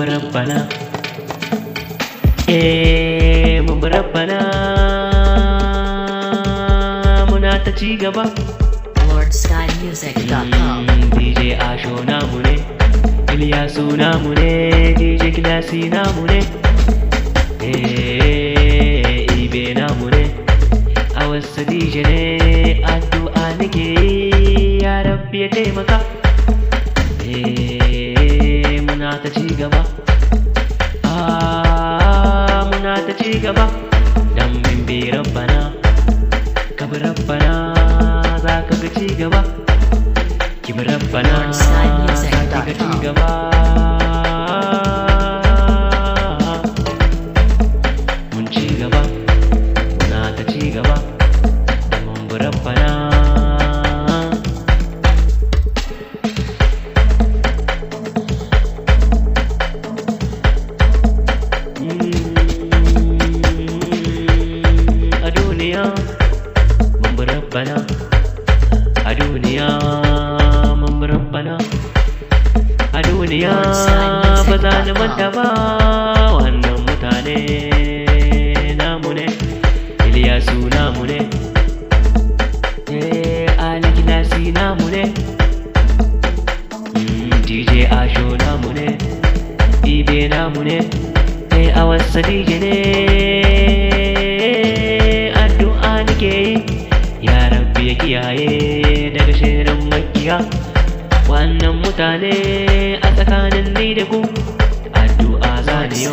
rabbana mun bi rabbana muna ta ci gaba. LordSkyMusic.com. DJ Asho namu ne, Ilyasu namu ne, DJ Classy namu ne, Ibe namu ne, a wasu DJ ne, addu'a nake yi ya Rabbi ya taimaka. Muna ta ci gaba, muna ta ci gaba, dan min bi rabbana, ka bi rabbana za ka ga ci gaba, ki bi rabbana za ki ga ci gaba. Mun ci gaba, muna ta ci gaba, da mun bi rabbana. A duniya mun bi rabbana, a duniya mun bi rabbana, a duniya ba za ni manta ba wannan mutane namu ne, Ilyasu namu ne, Ali Classy namu ne, DJ Asho namu ne, Ibe namu ne, a wasu DJ ne, addu'a nake yi ya Rabbi ya kiyaye daga shirin makiya wannan mutane a tsakanin ni da ku, addu'a za ni yi